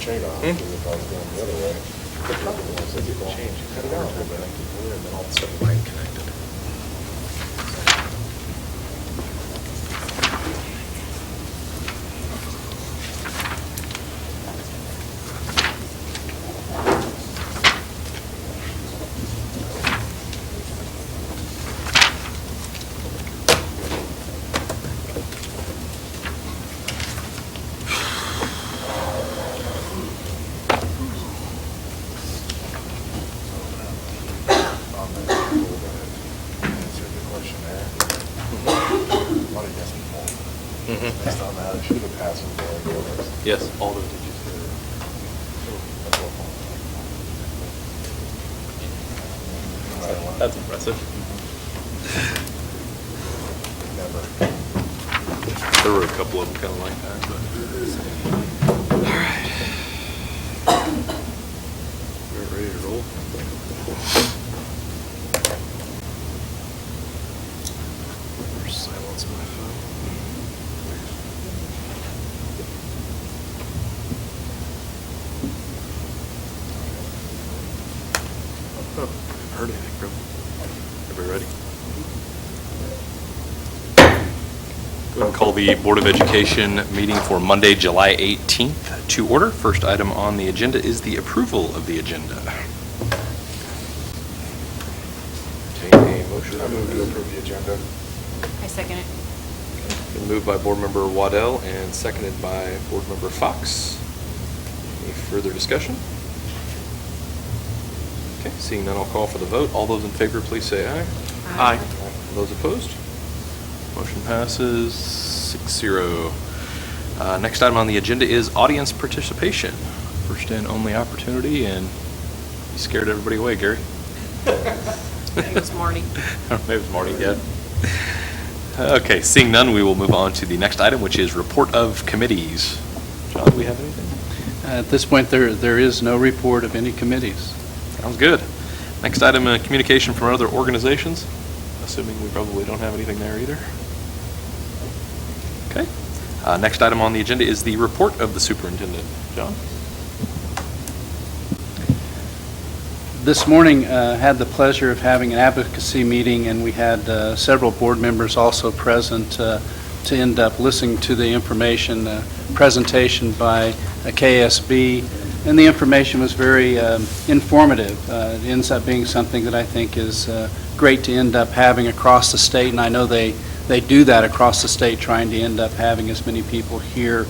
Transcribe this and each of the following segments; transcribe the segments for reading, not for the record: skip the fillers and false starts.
chain off, because if I was going the other way, the problem was that people change, you cut it out a little bit, and then all of a sudden line connected. Yes, all those digits. That's impressive. There were a couple of them kind of like that, but. All right. We're ready to roll. Silence my phone. Oh, I haven't heard anything from them. Everybody ready? Go ahead and call the Board of Education meeting for Monday, July 18th to order. First item on the agenda is the approval of the agenda. Entertain a motion. I move to approve the agenda. I second it. Been moved by Board Member Waddell and seconded by Board Member Fox. Any further discussion? Okay, seeing none, I'll call for the vote. All those in favor, please say aye. Aye. Those opposed? Motion passes 6-0. Next item on the agenda is audience participation. First and only opportunity, and you scared everybody away, Gary. Maybe it was Marty. Maybe it was Marty, yeah. Okay, seeing none, we will move on to the next item, which is report of committees. John, do we have anything? At this point, there is no report of any committees. Sounds good. Next item, communication from other organizations, assuming we probably don't have anything there either. Okay. Next item on the agenda is the report of the superintendent. John? This morning, had the pleasure of having an advocacy meeting, and we had several board members also present to end up listening to the information presentation by KSB, and the information was very informative. It ends up being something that I think is great to end up having across the state, and I know they do that across the state, trying to end up having as many people hear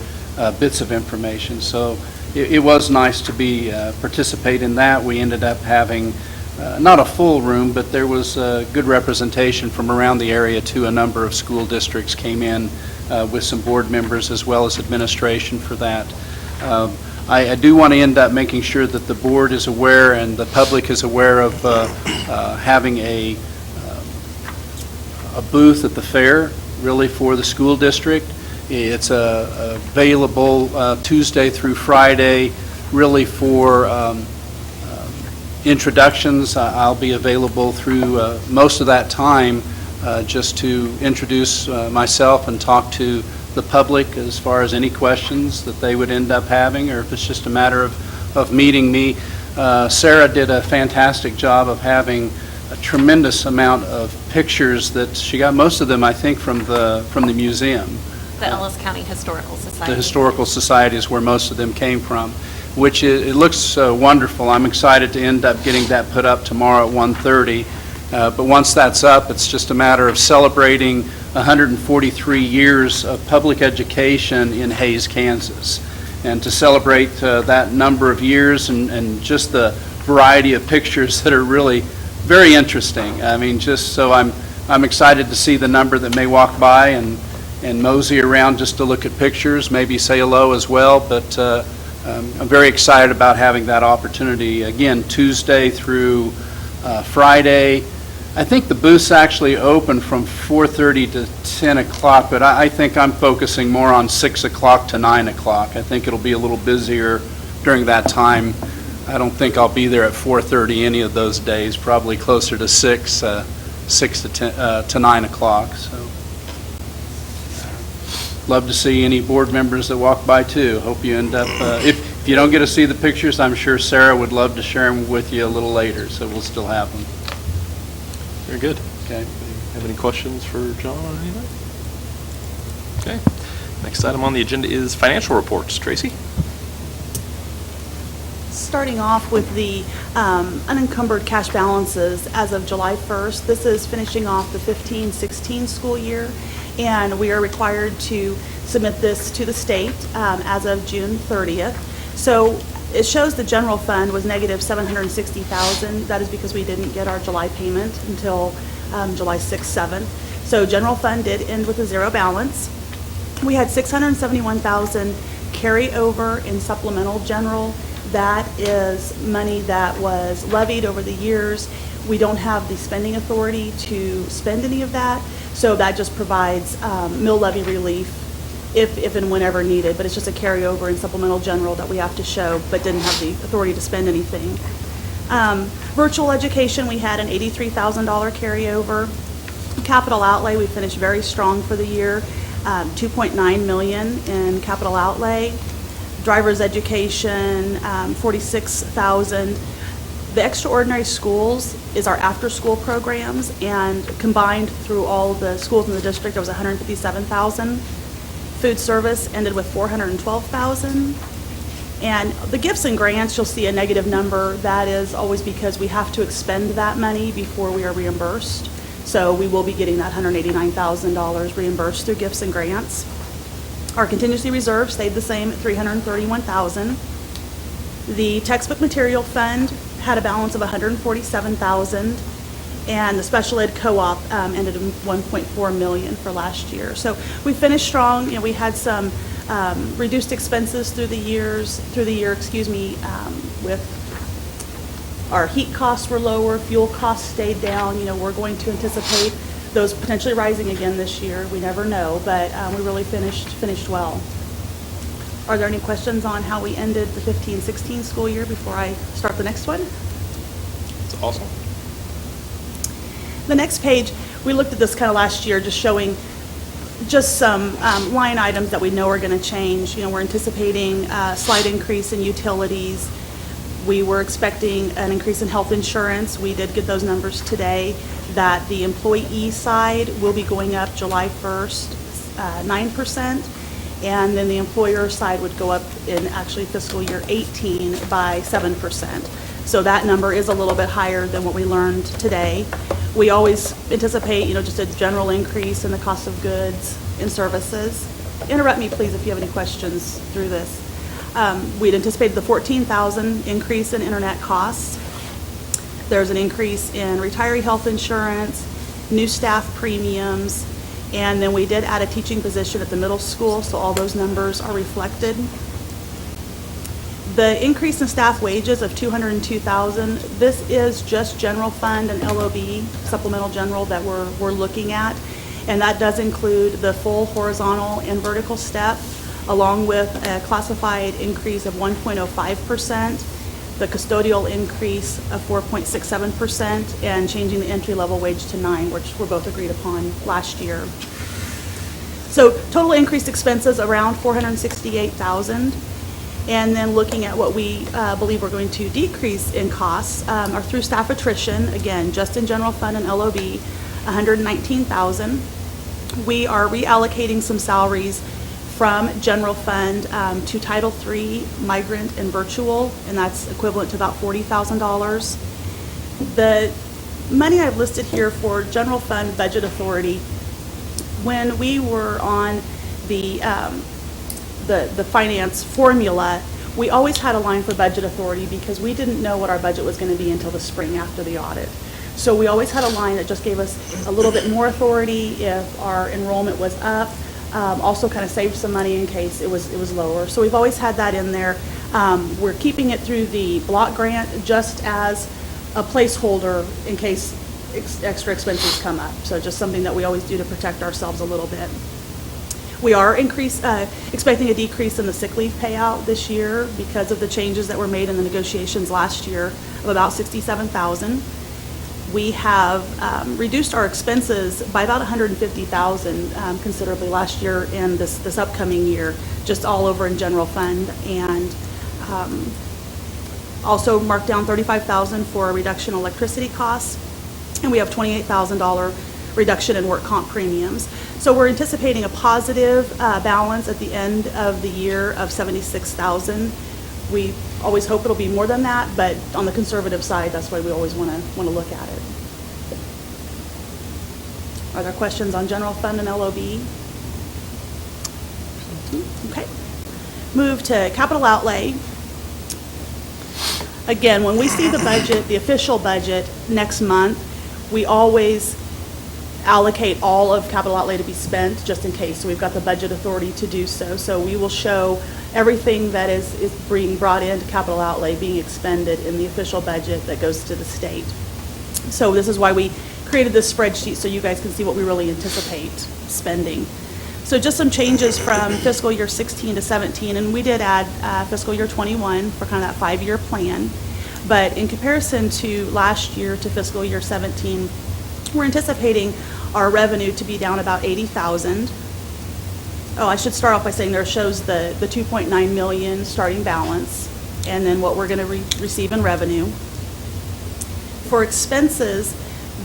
bits of information. So it was nice to be participate in that. We ended up having not a full room, but there was good representation from around the area too. A number of school districts came in with some board members as well as administration for that. I do want to end up making sure that the board is aware and the public is aware of having a booth at the fair, really, for the school district. It's available Tuesday through Friday, really, for introductions. I'll be available through most of that time just to introduce myself and talk to the public as far as any questions that they would end up having, or if it's just a matter of meeting me. Sarah did a fantastic job of having a tremendous amount of pictures that she got, most of them I think from the museum. The Ellis County Historical Society. The Historical Society is where most of them came from, which it looks wonderful. I'm excited to end up getting that put up tomorrow at 1:30. But once that's up, it's just a matter of celebrating 143 years of public education in Hays, Kansas. And to celebrate that number of years and just the variety of pictures that are really very interesting. I mean, just so I'm excited to see the number that may walk by and mosey around just to look at pictures, maybe say hello as well. But I'm very excited about having that opportunity. Again, Tuesday through Friday. I think the booth's actually open from 4:30 to 10 o'clock, but I think I'm focusing more on 6 o'clock to 9 o'clock. I think it'll be a little busier during that time. I don't think I'll be there at 4:30 any of those days, probably closer to 6 to 9 o'clock. So, love to see any board members that walk by too. Hope you end up, if If you don't get to see the pictures, I'm sure Sarah would love to share them with you a little later, so we'll still have them. Very good. Okay. Have any questions for John on anything? Okay. Next item on the agenda is financial reports. Tracy? Starting off with the unencumbered cash balances as of July 1st. This is finishing off the 15-16 school year, and we are required to submit this to the state as of June 30th. So it shows the general fund was negative $760,000. That is because we didn't get our July payment until July 6th, 7th. So general fund did end with a zero balance. We had $671,000 carry over in supplemental general. That is money that was levied over the years. We don't have the spending authority to spend any of that, so that just provides mill levy relief if and whenever needed, but it's just a carryover in supplemental general that we have to show, but didn't have the authority to spend anything. Virtual education, we had an $83,000 carryover. Capital outlay, we finished very strong for the year, $2.9 million in capital outlay. Driver's education, $46,000. The extraordinary schools is our after-school programs, and combined through all the schools in the district, it was $157,000. Food service ended with $412,000. And the gifts and grants, you'll see a negative number. That is always because we have to expend that money before we are reimbursed. So we will be getting that $189,000 reimbursed through gifts and grants. Our contingency reserve stayed the same at $331,000. The textbook material fund had a balance of $147,000, and the special ed co-op ended in $1.4 million for last year. So we finished strong. You know, we had some reduced expenses through the year. With our heat costs were lower, fuel costs stayed down. You know, we're going to anticipate those potentially rising again this year. We never know, but we really finished well. Are there any questions on how we ended the 15-16 school year before I start the next one? That's awesome. The next page, we looked at this kind of last year, just showing just some line items that we know are going to change. You know, we're anticipating a slight increase in utilities. We were expecting an increase in health insurance. We did get those numbers today, that the employee side will be going up July 1st, 9%, and then the employer side would go up in actually fiscal year 18 by 7%. So that number is a little bit higher than what we learned today. We always anticipate, you know, just a general increase in the cost of goods and services. Interrupt me, please, if you have any questions through this. We'd anticipated the $14,000 increase in internet costs. There's an increase in retiree health insurance, new staff premiums, and then we did add a teaching position at the middle school, so all those numbers are reflected. The increase in staff wages of $202,000, this is just general fund and LOB, supplemental general, that we're looking at, and that does include the full horizontal and vertical step, along with a classified increase of 1.05%, the custodial increase of 4.67%, and changing the entry-level wage to 9, which were both agreed upon last year. So total increased expenses around $468,000. And then looking at what we believe we're going to decrease in costs are through staff attrition, again, just in general fund and LOB, $119,000. We are reallocating some salaries from general fund to Title III, migrant and virtual, and that's equivalent to about $40,000. The money I've listed here for general fund budget authority, when we were on the finance formula, we always had a line for budget authority because we didn't know what our budget was going to be until the spring after the audit. So we always had a line that just gave us a little bit more authority if our enrollment was up, also kind of saved some money in case it was lower. So we've always had that in there. We're keeping it through the block grant just as a placeholder in case extra expenses come up. So just something that we always do to protect ourselves a little bit. We are expecting a decrease in the sick leave payout this year because of the changes that were made in the negotiations last year of about $67,000. We have reduced our expenses by about $150,000 considerably last year and this upcoming year, just all over in general fund and Also marked down $35,000 for a reduction in electricity costs, and we have $28,000 reduction in work comp premiums. So we're anticipating a positive balance at the end of the year of $76,000. We always hope it'll be more than that, but on the conservative side, that's why we always want to look at it. Are there questions on general fund and LOB? Okay. Move to capital outlay. Again, when we see the budget, the official budget next month, we always allocate all of capital outlay to be spent, just in case. So we've got the budget authority to do so. So we will show everything that is being brought into capital outlay being expended in the official budget that goes to the state. So this is why we created this spreadsheet, so you guys can see what we really anticipate spending. So just some changes from fiscal year 16 to 17, and we did add fiscal year 21 for kind of that 5-year plan. But in comparison to last year to fiscal year 17, we're anticipating our revenue to be down about $80,000. Oh, I should start off by saying there shows the 2.9 million starting balance, and then what we're going to receive in revenue. For expenses,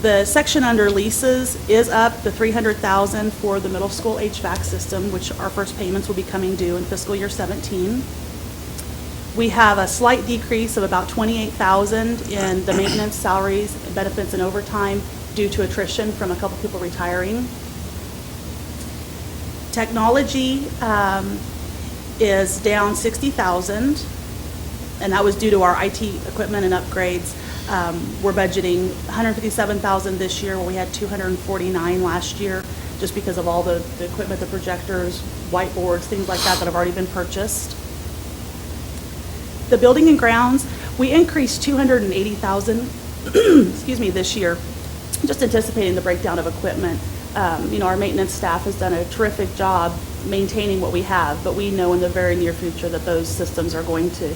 the section under leases is up the $300,000 for the middle school HVAC system, which our first payments will be coming due in fiscal year 17. We have a slight decrease of about $28,000 in the maintenance, salaries, benefits, and overtime due to attrition from a couple people retiring. Technology is down $60,000, and that was due to our IT equipment and upgrades. We're budgeting $157,000 this year, when we had $249,000 last year, just because of all the equipment, the projectors, whiteboards, things like that have already been purchased. The building and grounds, we increased $280,000, excuse me, this year, just anticipating the breakdown of equipment. Our maintenance staff has done a terrific job maintaining what we have, but we know in the very near future that those systems are going to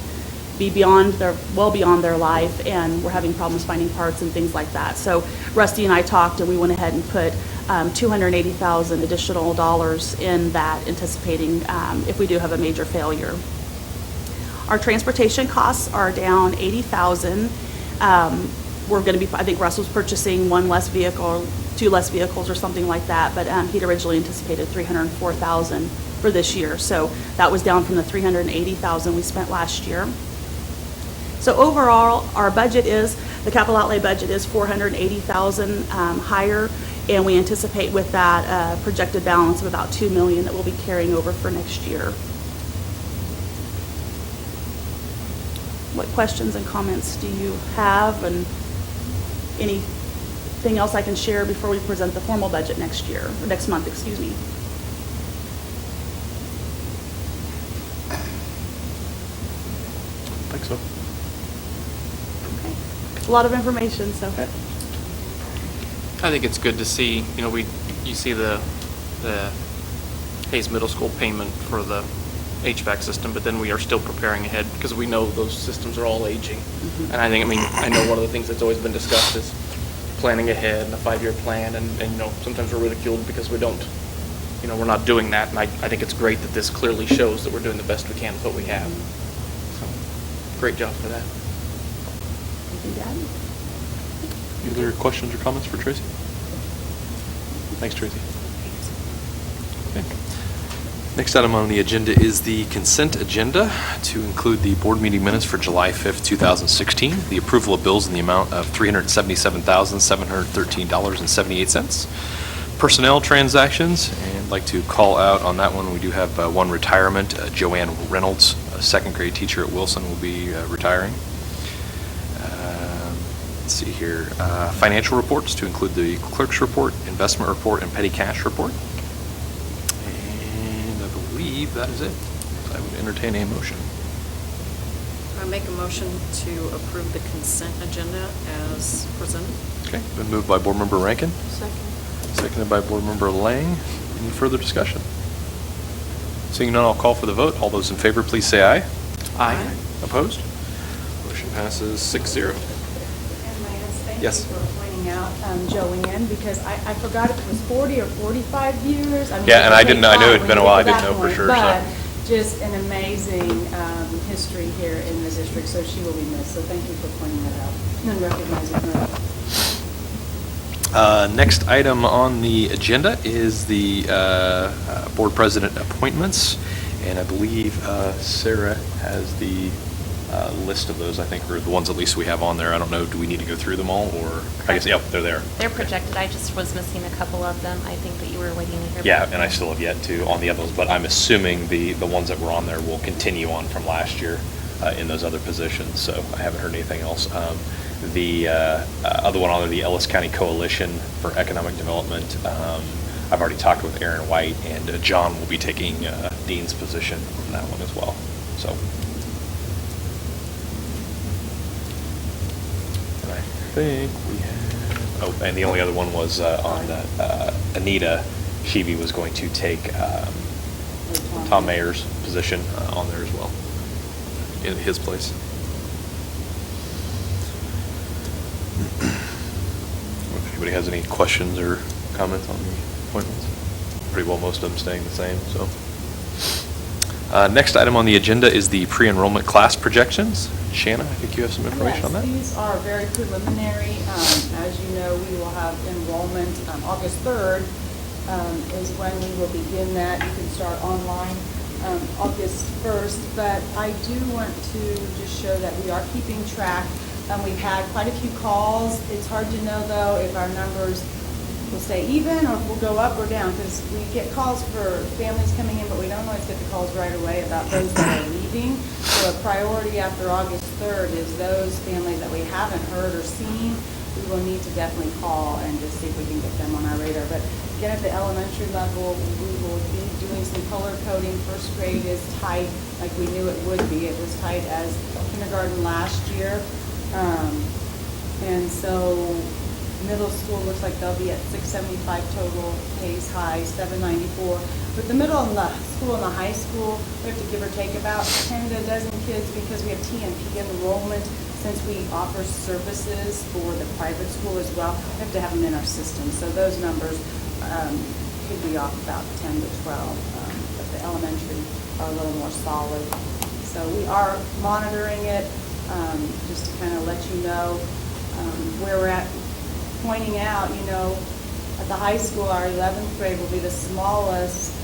be well beyond their life, and we're having problems finding parts and things like that. So Rusty and I talked, and we went ahead and put $280,000 additional dollars in that, anticipating if we do have a major failure. Our transportation costs are down $80,000. We're going to be, I think Russ was purchasing 1 less vehicle, or 2 less vehicles or something like that, but he'd originally anticipated $304,000 for this year. So that was down from the $380,000 we spent last year. So overall, our budget is, the capital outlay budget is $480,000 higher, and we anticipate with that projected balance of about $2 million that we'll be carrying over for next year. What questions and comments do you have, and anything else I can share before we present the formal budget next year, or next month, excuse me? I think so. Okay. A lot of information, so. I think it's good to see, you see the Hayes Middle School payment for the HVAC system, but then we are still preparing ahead because we know those systems are all aging. Mm-hmm. And I know one of the things that's always been discussed is planning ahead and a 5-year plan, and sometimes we're ridiculed because we don't, we're not doing that. And I think it's great that this clearly shows that we're doing the best we can with what we have. So, great job for that. Thank you, Dad. Any other questions or comments for Tracy? Thanks, Tracy. Okay. Next item on the agenda is the consent agenda, to include the board meeting minutes for July 5th, 2016, the approval of bills in the amount of $377,713.78, personnel transactions, and I'd like to call out on that one, we do have one retirement. Joanne Reynolds, a second grade teacher at Wilson, will be retiring. Let's see here, financial reports, to include the clerk's report, investment report, and petty cash report. That is it. I would entertain a motion. I make a motion to approve the consent agenda as presented. Okay, been moved by Board Member Rankin. Second. Seconded by Board Member Lang. Any further discussion? Seeing none, I'll call for the vote. All those in favor, please say aye. Aye. Opposed? Motion passes 6-0. And Lance, thank Yes. you for pointing out Joanne, because I forgot if it was 40 or 45 years. Yeah, and I didn't know. I knew it had been a while. I didn't know for sure, But just an amazing history here in the district, so she will be missed. So thank you for pointing that out and recognizing her. Next item on the agenda is the board president appointments, and I believe Sarah has the list of those, I think, or the ones at least we have on there. I don't know, do we need to go through them all, or, I guess, yep, they're there. They're projected. I just was missing a couple of them. I think that you were waiting to hear. Yeah, back. and I still have yet to on the others, but I'm assuming the ones that were on there will continue on from last year in those other positions, so I haven't heard anything else. The other one on there, the Ellis County Coalition for Economic Development, I've already talked with Aaron White, and John will be taking Dean's position on that one as well, so. And I think we have, oh, and the only other one was on Anita Sheevy was going to take Tom Mayer's position on there as well, in his place. If anybody has any questions or comments on the appointments, pretty well most of them staying the same, so. Next item on the agenda is the pre-enrollment class projections. Shanna, I think you have some information on that? Yes, these are very preliminary. As you know, we will have enrollment August 3rd is when we will begin that. You can start online August 1st, but I do want to just show that we are keeping track. We've had quite a few calls. It's hard to know, though, if our numbers will stay even or if we'll go up or down, because we get calls for families coming in, but we don't always get the calls right away about those that are leaving. So a priority after August 3rd is those families that we haven't heard or seen. We will need to definitely call and just see if we can get them on our radar. But again, at the elementary level, we will be doing some color coding. First grade is tight, like we knew it would be. It was tight as kindergarten last year. And so middle school looks like they'll be at 675 total, K's high, 794. But the middle and the school and the high school, we have to give or take about 10 to a dozen kids because we have TNP enrollment. Since we offer services for the private school as well, we have to have them in our system. So those numbers could be off about 10 to 12, but the elementary are a little more solid. So we are monitoring it, just to kind of let you know where we're at. Pointing out, you know, at the high school, our 11th grade will be the smallest.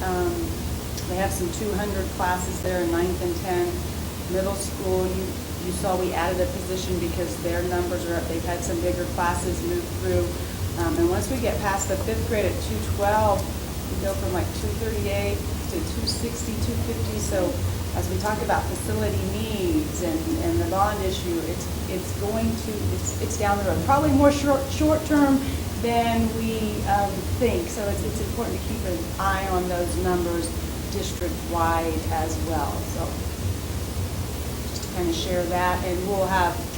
They have some 200 classes there in 9th and 10th. Middle school, you saw we added a position because their numbers are up. They've had some bigger classes move through. And once we get past the 5th grade at 212, we go from like 238 to 260, 250. So as we talk about facility needs and the bond issue, it's down the road. Probably more short term than we think. So it's important to keep an eye on those numbers district-wide as well. So just to kind of share that, and we'll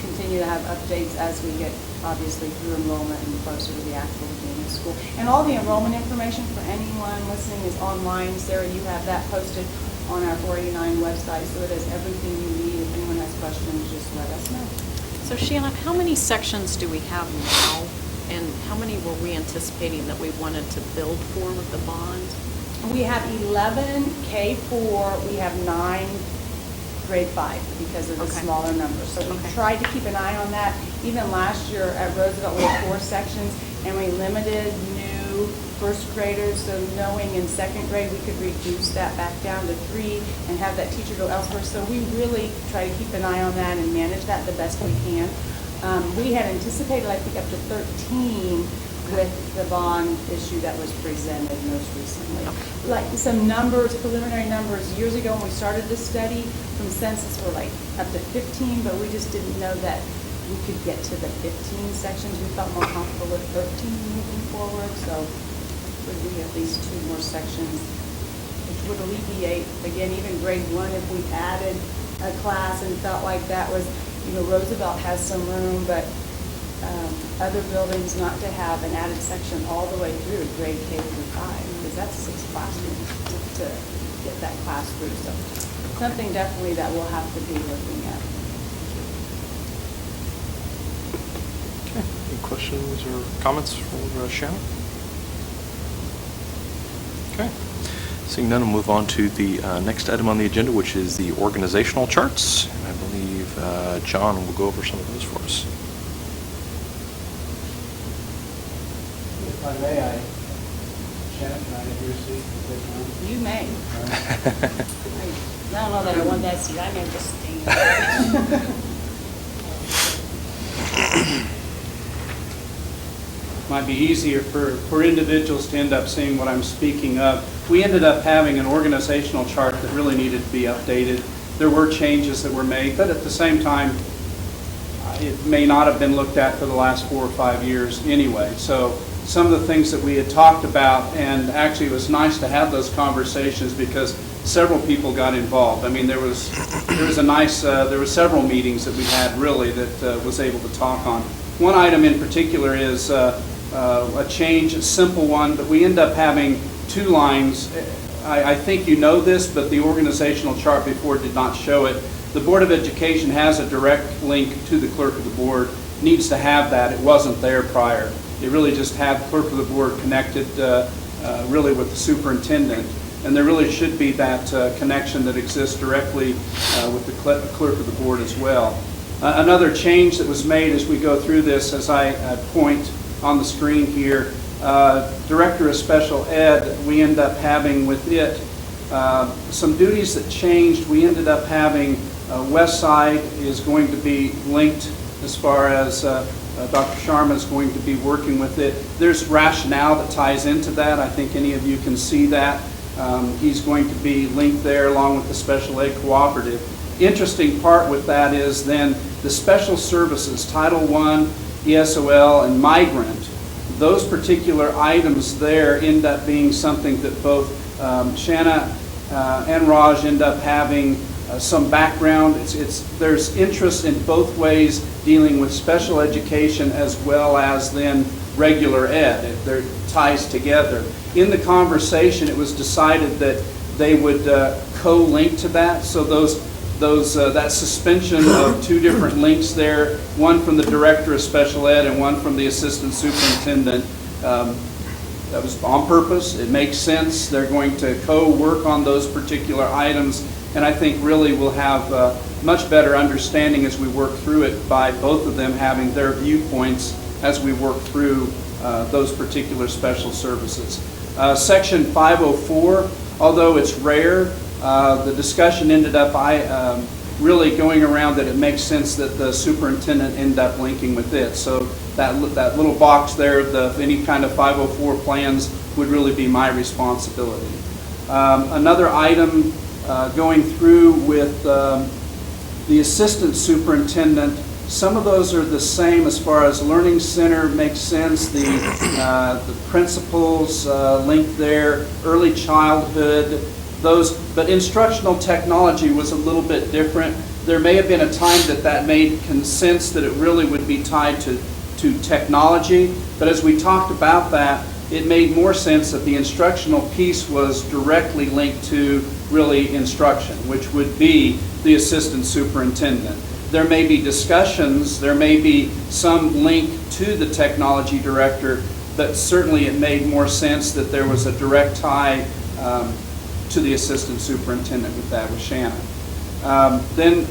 continue to have updates as we get obviously through enrollment and closer to the actual beginning of school. And all the enrollment information for anyone listening is online. Sarah, you have that posted on our 489 website, so it has everything you need. If anyone has questions, just let us know. So Shanna, how many sections do we have now, and how many were we anticipating that we wanted to build for with the bond? We have 11 K4, we have 9 grade 5 because of the smaller numbers. So we tried to keep an eye on that. Even last year at Roosevelt, we had 4 sections, and we limited new first graders, so knowing in 2nd grade we could reduce that back down to 3 and have that teacher go elsewhere. So we really try to keep an eye on that and manage that the best we can. We had anticipated, I think, up to 13 with the bond issue that was presented most recently. Like some numbers, preliminary numbers, years ago when we started this study, from census were like up to 15, but we just didn't know that we could get to the 15 sections. We felt more comfortable with 13 moving forward, so would be at least 2 more sections, which would alleviate, again, even grade 1 if we added a class and felt like that was, you know, Roosevelt has some room, but other buildings not to have an added section all the way through grade K through 5, because that's 6 classrooms to get that class through. So something definitely that we'll have to be looking at. Okay, any questions or comments from Shannon? Okay, Seeing none, we'll move on to the next item on the agenda, which is the organizational charts. And I believe John will go over some of those for us. If I may, Shannon, can I have your seat? You may. I don't know that I want that seat, I may just stand. Might be easier for individuals to end up seeing what I'm speaking of. We ended up having an organizational chart that really needed to be updated. There were changes that were made, but at the same time, it may not have been looked at for the last 4 or 5 years anyway. So some of the things that we had talked about, and actually it was nice to have those conversations because several people got involved. I mean, there was there were several meetings that we had really that was able to talk on. One item in particular is a change, a simple one, but we end up having 2 lines. I think you know this, but the organizational chart before did not show it. The Board of Education has a direct link to the clerk of the board, needs to have that. It wasn't there prior. It really just had clerk of the board connected really with the superintendent. And there really should be that connection that exists directly with the clerk of the board as well. Another change that was made as we go through this, as I point on the screen here, Director of Special Ed, we end up having with it some duties that changed. We ended up having West Side is going to be linked as far as Dr. Sharma is going to be working with it. There's rationale that ties into that. I think any of you can see that. He's going to be linked there along with the Special Ed Cooperative. Interesting part with that is then the special services, Title I, ESOL, and migrant, those particular items there end up being something that both Shanna and Raj end up having some background. There's interest in both ways dealing with special education as well as then regular ed. They're ties together. In the conversation, it was decided that they would co-link to that. So that suspension of 2 different links there, one from the Director of Special Ed and one from the Assistant Superintendent, that was on purpose. It makes sense. They're going to co-work on those particular items, and I think really we'll have much better understanding as we work through it by both of them having their viewpoints as we work through those particular special services. Section 504, although it's rare, the discussion ended up really going around that it makes sense that the superintendent end up linking with it. So that little box there, any kind of 504 plans would really be my responsibility. Another item going through with the assistant superintendent, some of those are the same as far as learning center makes sense, the principals linked there, early childhood, those, but instructional technology was a little bit different. There may have been a time that made sense that it really would be tied to technology, but as we talked about that, it made more sense that the instructional piece was directly linked to really instruction, which would be the assistant superintendent. There may be discussions, there may be some link to the technology director, but certainly it made more sense that there was a direct tie to the assistant superintendent with that, with Shannon. Then,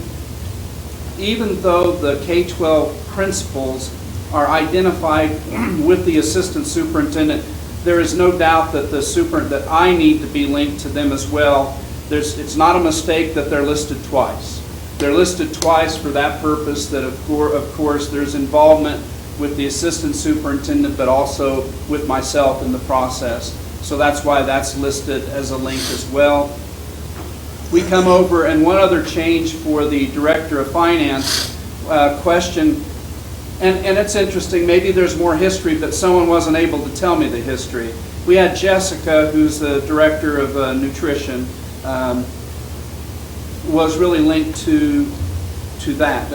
even though the K-12 principals are identified with the assistant superintendent, there is no doubt that that I need to be linked to them as well. It's not a mistake that they're listed twice. They're listed twice for that purpose, that of course there's involvement with the assistant superintendent, but also with myself in the process. So that's why that's listed as a link as well. We come over, and one other change for the Director of Finance question, and it's interesting, maybe there's more history, but someone wasn't able to tell me the history. We had Jessica, who's the Director of Nutrition, was really linked to that,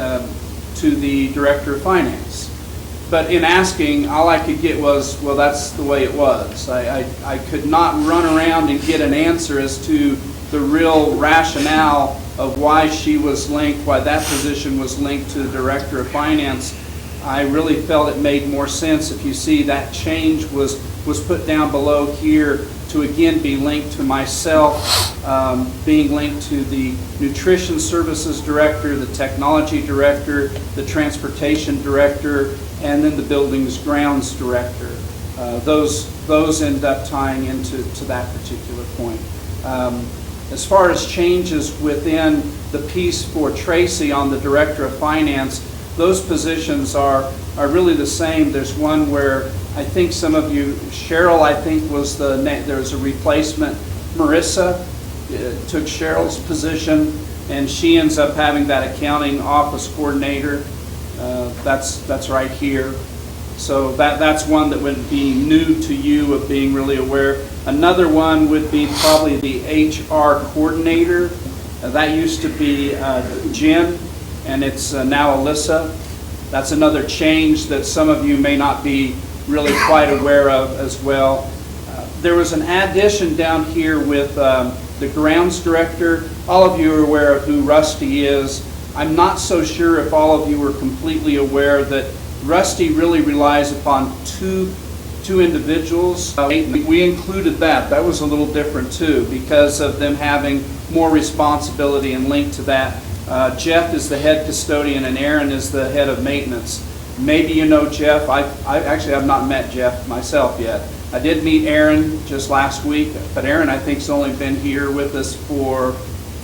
to the Director of Finance. But in asking, all I could get was, well, that's the way it was. I could not run around and get an answer as to the real rationale of why she was linked, why that position was linked to the Director of Finance. I really felt it made more sense. If you see that change was put down below here to again be linked to myself, being linked to the Nutrition Services Director, the Technology Director, the Transportation Director, and then the Buildings Grounds Director. Those end up tying into that particular point. As far as changes within the piece for Tracy on the Director of Finance, those positions are really the same. There's one where I think some of you, Cheryl, I think was the name, there was a replacement. Marissa took Cheryl's position, and she ends up having that accounting office coordinator. That's right here. So that's one that would be new to you of being really aware. Another one would be probably the HR coordinator. That used to be Jen, and it's now Alyssa. That's another change that some of you may not be really quite aware of as well. There was an addition down here with the grounds director. All of you are aware of who Rusty is. I'm not so sure if all of you are completely aware that Rusty really relies upon two individuals. We included that. That was a little different too because of them having more responsibility and linked to that. Jeff is the head custodian and Aaron is the head of maintenance. Maybe you know Jeff. I actually have not met Jeff myself yet. I did meet Aaron just last week, but Aaron I think has only been here with us for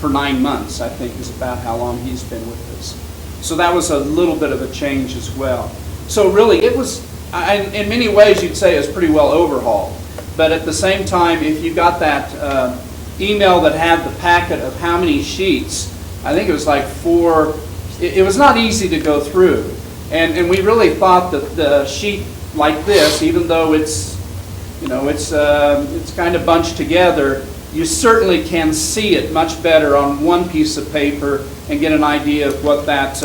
9 months, I think is about how long he's been with us. So that was a little bit of a change as well. So really it was, in many ways you'd say it was pretty well overhauled. But at the same time, if you got that email that had the packet of how many sheets, I think it was like 4, it was not easy to go through. And we really thought that the sheet like this, even though it's, you know, it's kind of bunched together, you certainly can see it much better on one piece of paper and get an idea of what that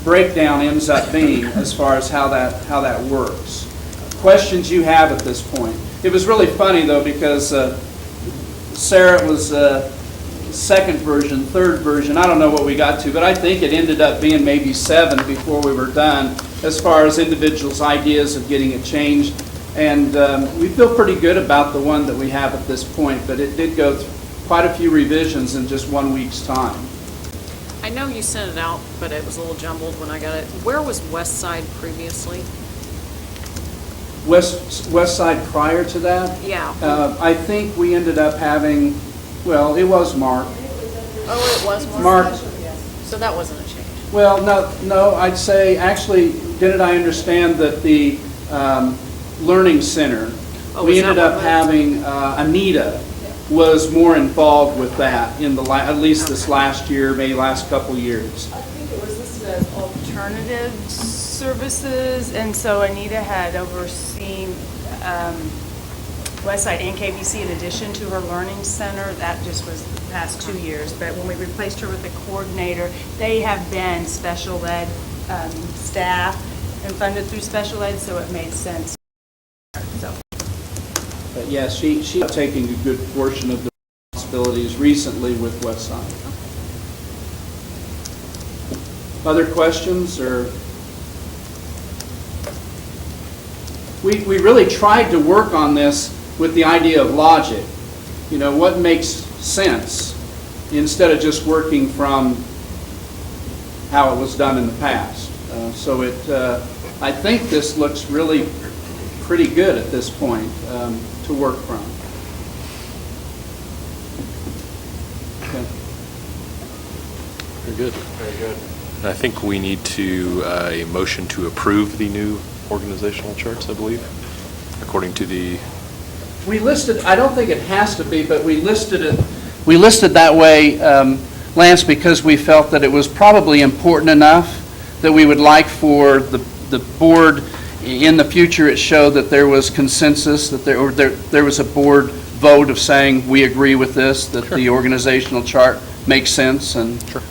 breakdown ends up being as far as how that works. Questions you have at this point? It was really funny though because Sarah was second version, third version, I don't know what we got to, but I think it ended up being maybe 7 before we were done as far as individuals' ideas of getting it changed. And we feel pretty good about the one that we have at this point, but it did go through quite a few revisions in just 1 week's time. I know you sent it out, but it was a little jumbled when I got it. Where was West Side previously? West Side prior to that? Yeah. I think we ended up having, well, it was Mark. Oh, it was Mark. So that wasn't a change. Well, no, I'd say, actually, didn't I understand that the Learning Center, we ended up having, Anita was more involved with that in the, at least this last year, maybe last couple years. I think it was listed as alternative services, and so Anita had overseen Westside and KBC in addition to her learning center. That just was the past 2 years. But when we replaced her with the coordinator, they have been special ed staff and funded through special ed, so it made sense. So. But yes, she's taking a good portion of the responsibilities recently with Westside. Other questions or? We really tried to work on this with the idea of logic. You know, what makes sense instead of just working from how it was done in the past. So I think this looks really pretty good at this point to work from. Okay. Very good. Very good. And I think we need to, a motion to approve the new organizational charts, I believe, according to the... We listed, I don't think it has to be, but we listed it. We listed that way, Lance, because we felt that it was probably important enough that we would like for the board, in the future it showed that there was consensus, that there was a board vote of saying we agree with this, that the organizational chart makes sense, and Sure.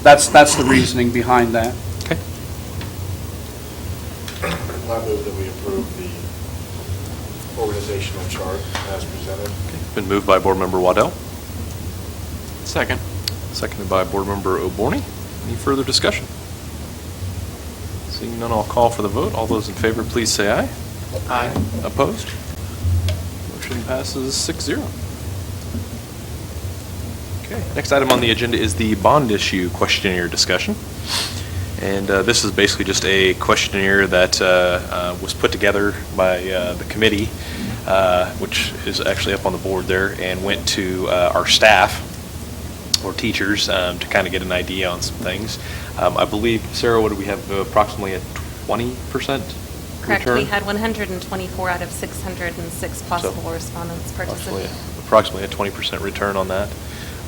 that's the reasoning behind that. Okay. I move that we approve the organizational chart as presented. Been moved by Board Member Waddell, Second. seconded by Board Member O'Borney. Any further discussion? Seeing none, I'll call for the vote. All those in favor, please say aye. Aye. Opposed? Motion passes 6-0. Okay, next item on the agenda is the bond issue questionnaire discussion. And this is basically just a questionnaire that was put together by the committee, which is actually up on the board there, and went to our staff or teachers to kind of get an idea on some things. I believe, Sarah, what do we have, approximately a 20% Correct, return? we had 124 out of 606 possible So, respondents participate. Approximately a 20% return on that.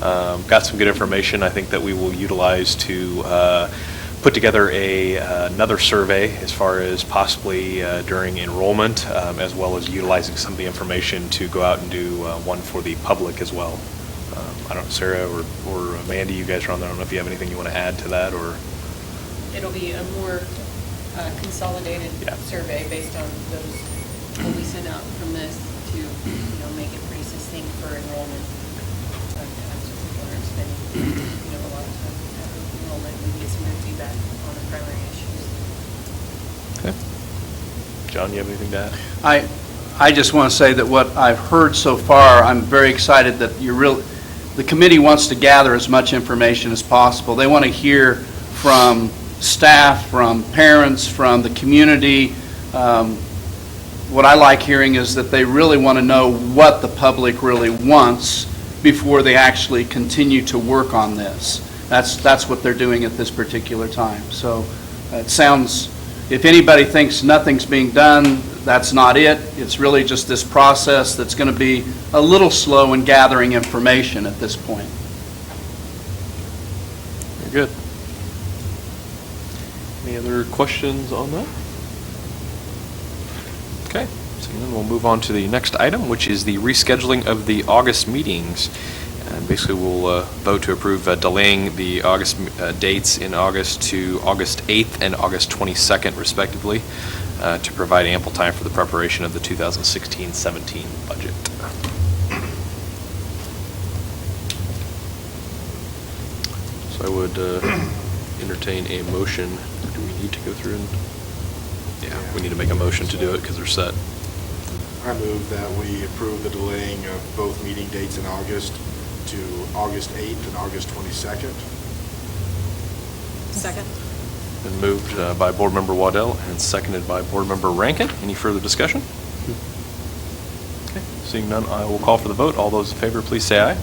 Got some good information, I think, that we will utilize to put together another survey as far as possibly during enrollment, as well as utilizing some of the information to go out and do one for the public as well. I don't know, Sarah or Mandy, you guys are on there. I don't know if you have anything you want to add to that, or? It'll be a more consolidated survey based on those, what we send out from this to, make it pretty succinct for enrollment. Sometimes people aren't spending, a lot of time at enrollment. We get some good feedback on the primary issues. Okay. John, you have anything to add? I just want to say that what I've heard so far, I'm very excited that the committee wants to gather as much information as possible. They want to hear from staff, from parents, from the community. What I like hearing is that they really want to know what the public really wants before they actually continue to work on this. That's what they're doing at this particular time. So it sounds, if anybody thinks nothing's being done, that's not it. It's really just this process that's going to be a little slow in gathering information at this point. Very good. Any other questions on that? Okay, so then we'll move on to the next item, which is the rescheduling of the August meetings. And basically, we'll vote to approve delaying the August dates in August to August 8th and August 22nd, respectively, to provide ample time for the preparation of the 2016-17 budget. So I would entertain a motion. Do we need to go through and? Yeah, we need to make a motion to do it because they're set. I move that we approve the delaying of both meeting dates in August to August 8th and August 22nd. Second. Been moved by Board Member Waddell and seconded by Board Member Rankin. Any further discussion? Okay, seeing none, I will call for the vote. All those in favor, please say aye.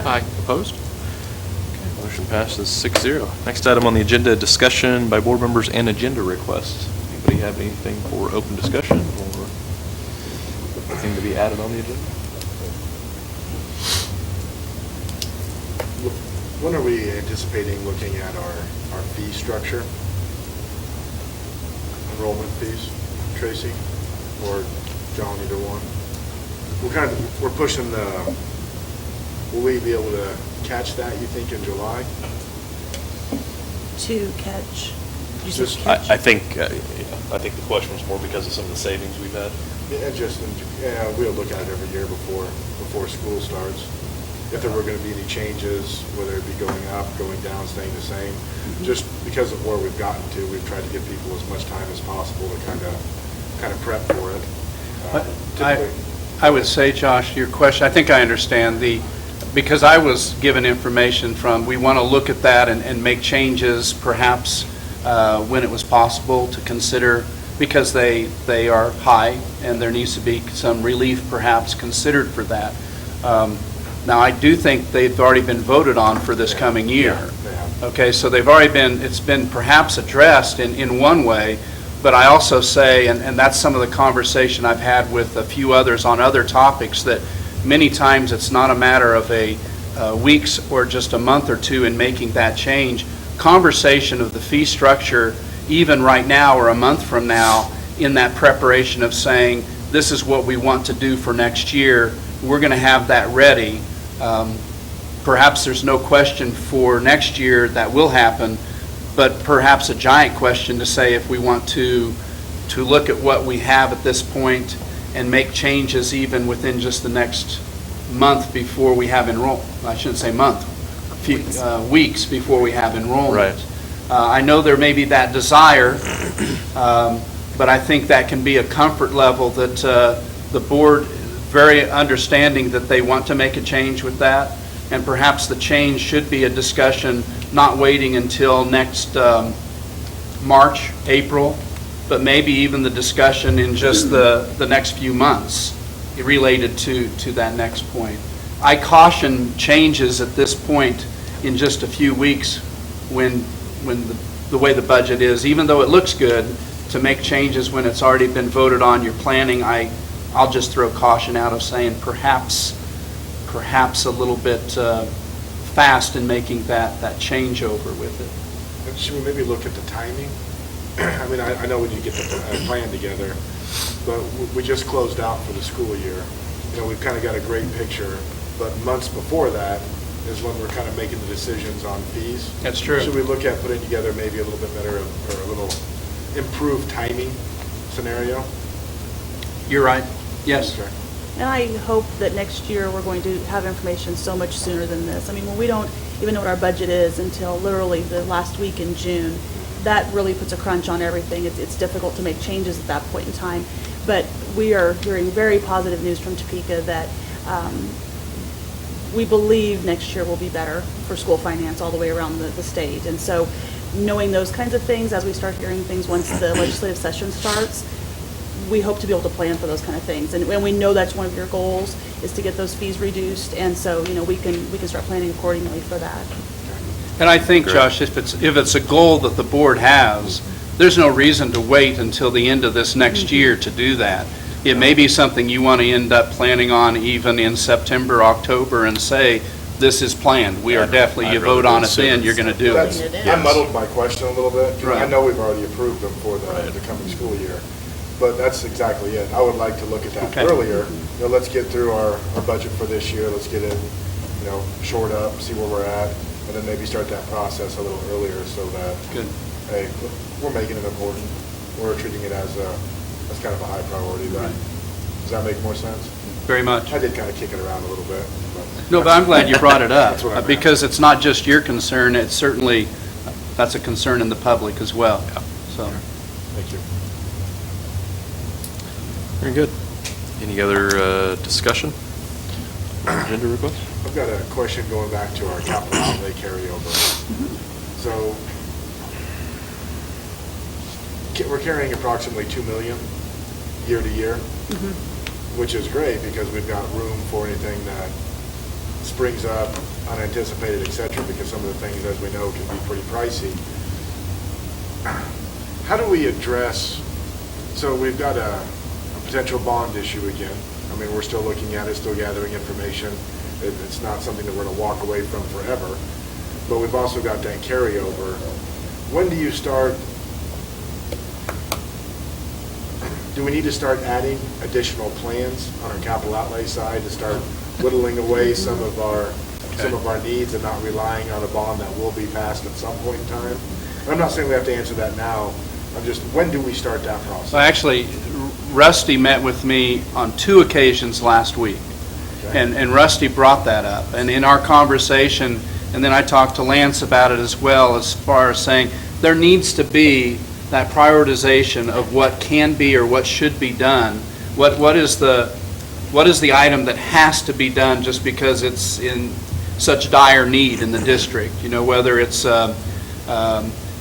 Aye. Opposed? Okay, motion passes 6-0. Next item on the agenda, discussion by board members and agenda requests. Anybody have anything for open discussion or anything to be added on the agenda? When are we anticipating looking at our fee structure? Enrollment fees, Tracy or John, either one? We're pushing will we be able to catch that, you think, in July? To catch. Did you say Just- catch? I think the question was more because of some of the savings we've had. We'll look at it every year before school starts. If there were going to be any changes, whether it be going up, going down, staying the same. Just because of where we've gotten to, we've tried to give people as much time as possible to kind of prep for it. I would say, Josh, your question, I think I understand because I was given information from, we want to look at that and make changes perhaps when it was possible to consider, because they are high and there needs to be some relief perhaps considered for that. Now, I do think they've already been voted on for this coming year. Yeah, they have. Okay, so they've already it's been perhaps addressed in one way, but I also say, and that's some of the conversation I've had with a few others on other topics, that many times it's not a matter of weeks or just a month or two in making that change. Conversation of the fee structure, even right now or a month from now, in that preparation of saying, this is what we want to do for next year, we're going to have that ready. Perhaps there's no question for next year that will happen, but perhaps a giant question to say if we want to look at what we have at this point and make changes even within just the next month before we have enrollment. I shouldn't say month, weeks before we have enrollment. Right. I know there may be that desire, but I think that can be a comfort level that the board very understanding that they want to make a change with that, and perhaps the change should be a discussion, not waiting until next March, April, but maybe even the discussion in just the next few months related to that next point. I caution changes at this point in just a few weeks when the way the budget is, even though it looks good, to make changes when it's already been voted on, you're planning, I'll just throw caution out of saying perhaps a little bit fast in making that changeover with it. And should we maybe look at the timing? I mean, I know when you get the plan together, but we just closed out for the school year. You know, we've kind of got a great picture, but months before that is when we're kind of making the decisions on fees. That's true. Should we look at putting together maybe a little bit better or a little improved timing scenario? You're right. Yes. Okay. And I hope that next year we're going to have information so much sooner than this. I mean, when we don't even know what our budget is until literally the last week in June, that really puts a crunch on everything. It's difficult to make changes at that point in time. But we are hearing very positive news from Topeka that we believe next year will be better for school finance all the way around the state. And so knowing those kinds of things as we start hearing things once the legislative session starts, we hope to be able to plan for those kind of things. And we know that's one of your goals is to get those fees reduced. And so, you know, we can start planning accordingly for that. And I think, Great. Josh, if it's a goal that the board has, there's no reason to wait until the end of this next year to do that. It may be something you want to end up planning on even in September, October, and say, this is planned. We are definitely, you vote on it then, you're going to do That's, it. I muddled my question a little bit. Right. I know we've already approved them for the coming school year, but that's exactly it. I would like to look at that Okay. earlier. You know, let's get through our budget for this year. Let's get it, you know, shored up, see where we're at, and then maybe start that process a little earlier so that, Good. hey, we're making it important. We're treating it as kind of a high priority. Right. Does that make more sense? Very much. I did kind of kick it around a little bit. No, but I'm glad you brought it up, That's what I meant. because it's not just your concern, it's certainly, that's a concern in the public as well. So, Thank you. Very good. Any other discussion on agenda request? I've got a question going back to our capital outlay carryover. So we're carrying approximately $2 million year to year, which is great because we've got room for anything that springs up, unanticipated, et cetera, because some of the things, as we know, can be pretty pricey. How do we address, so we've got a potential bond issue again. I mean, we're still looking at it, still gathering information. It's not something that we're going to walk away from forever, but we've also got that carryover. When do you start, do we need to start adding additional plans on our capital outlay side to start whittling away some of our needs and not relying on a bond that will be passed at some point in time? I'm not saying we have to answer that now. I'm just, when do we start that process? well, actually, Rusty met with me on 2 occasions last week. Okay. And Rusty brought that up. And in our conversation, and then I talked to Lance about it as well, as far as saying there needs to be that prioritization of what can be or what should be done. What is the item that has to be done just because it's in such dire need in the district? You know, whether it's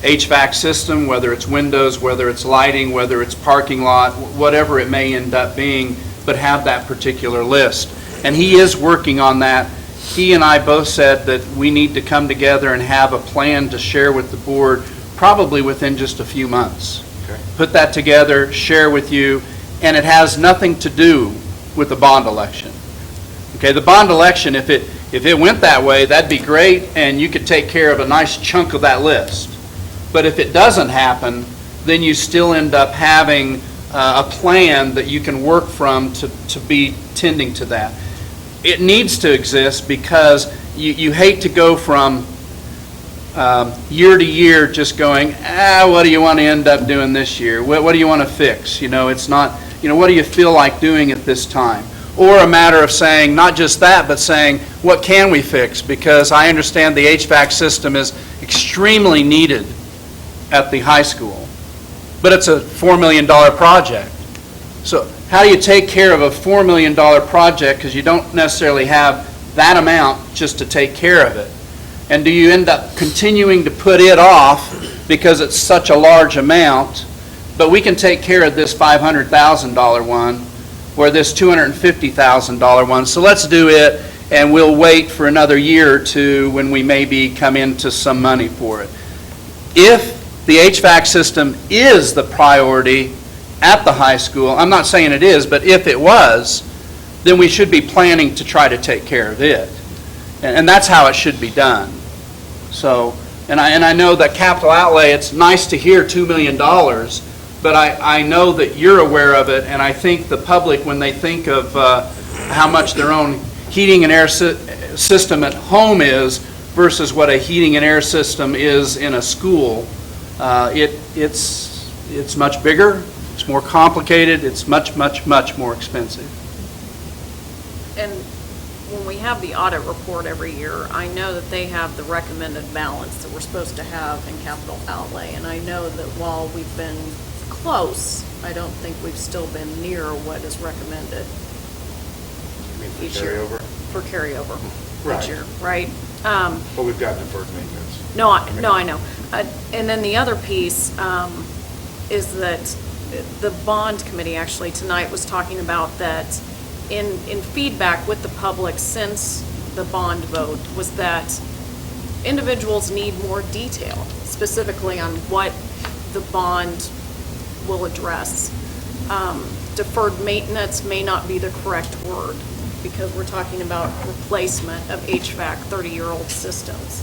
HVAC system, whether it's windows, whether it's lighting, whether it's parking lot, whatever it may end up being, but have that particular list. And he is working on that. He and I both said that we need to come together and have a plan to share with the board probably within just a few months. Okay. Put that together, share with you, and it has nothing to do with the bond election. Okay, the bond election, if it went that way, that'd be great, and you could take care of a nice chunk of that list. But if it doesn't happen, then you still end up having a plan that you can work from to be tending to that. It needs to exist because you hate to go from year to year just going, what do you want to end up doing this year? What do you want to fix? You know, it's not, you know, what do you feel like doing at this time? Or a matter of saying, not just that, but saying, what can we fix? Because I understand the HVAC system is extremely needed at the high school, but it's a $4 million project. So how do you take care of a $4 million project, because you don't necessarily have that amount just to take care of it? And do you end up continuing to put it off because it's such a large amount, but we can take care of this $500,000 one or this $250,000 one, so let's do it, and we'll wait for another year or two when we maybe come into some money for it. If the HVAC system is the priority at the high school, I'm not saying it is, but if it was, then we should be planning to try to take care of it. And that's how it should be done. So, and I know that capital outlay, it's nice to hear $2 million, but I know that you're aware of it, and I think the public, when they think of how much their own heating and air system at home is versus what a heating and air system is in a school, it's much bigger, it's more complicated, it's much, much, much more expensive. And when we have the audit report every year, I know that they have the recommended balance that we're supposed to have in capital outlay. And I know that while we've been close, I don't think we've still been near what is recommended You mean for each year. carryover? For carryover Right. each year, right? But we've got deferred maintenance. No, I know. And then the other piece is that the bond committee actually tonight was talking about that in feedback with the public since the bond vote was that individuals need more detail, specifically on what the bond will address. Deferred maintenance may not be the correct word because we're talking about replacement of HVAC 30-year-old systems.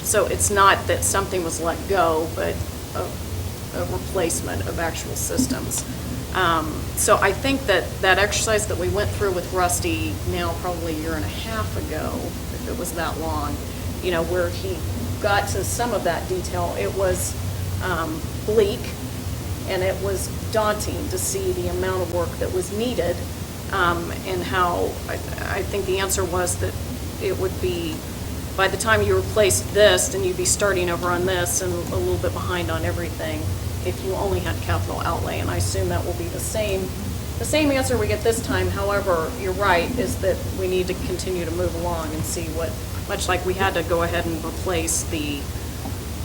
So it's not that something was let go, but a replacement of actual systems. So I think that exercise that we went through with Rusty now probably a year and a half ago, if it was that long, where he got to some of that detail, it was bleak and it was daunting to see the amount of work that was needed and how I think the answer was that it would be, by the time you replaced this, then you'd be starting over on this and a little bit behind on everything if you only had capital outlay. And I assume that will be the same answer we get this time. However, you're right, is that we need to continue to move along and see what, much like we had to go ahead and replace the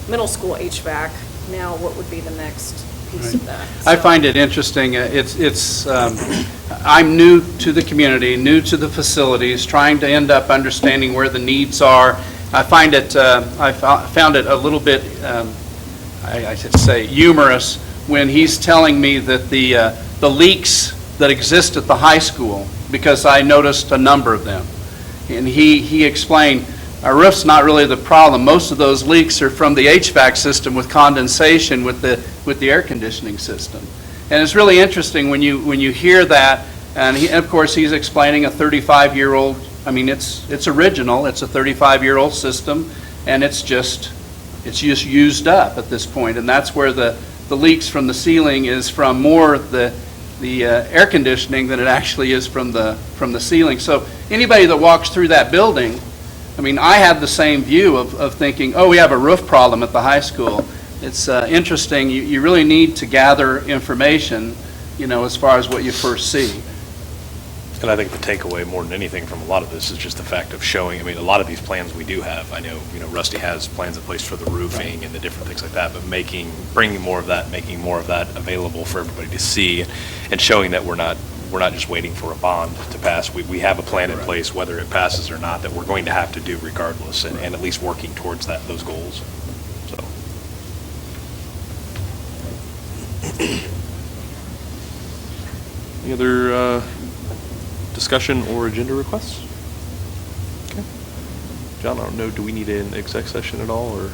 middle school HVAC, now what would be the next piece of that? I find it interesting. I'm new to the community, new to the facilities, trying to end up understanding where the needs are. I found it a little bit, I should say, humorous when he's telling me that the leaks that exist at the high school, because I noticed a number of them, and he explained, our roof's not really the problem. Most of those leaks are from the HVAC system with condensation with the air conditioning system. And it's really interesting when you hear that, and of course he's explaining a 35-year-old, I mean it's original, it's a 35-year-old system, and it's just used up at this point, and that's where the leaks from the ceiling is from more the air conditioning than it actually is from the ceiling. So anybody that walks through that building, I mean, I had the same view of thinking, oh, we have a roof problem at the high school. It's interesting. You really need to gather information, as far as what you first see. And I think the takeaway more than anything from a lot of this is just the fact of showing, I mean, a lot of these plans we do have, I know, Rusty has plans in place for the roofing and the different things like that, but bringing more of that, making more of that available for everybody to see and showing that we're not just waiting for a bond to pass. We have a plan in place, whether it passes or not, that we're going to have to do regardless, and at least working towards those goals. So. Any other discussion or agenda requests? Okay. John, I don't know, do we need an exec session at all, or?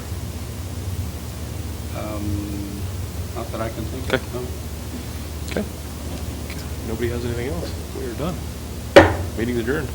Not that I can think Okay. of. No. Okay. Nobody has anything else? We are done. Meeting's adjourned.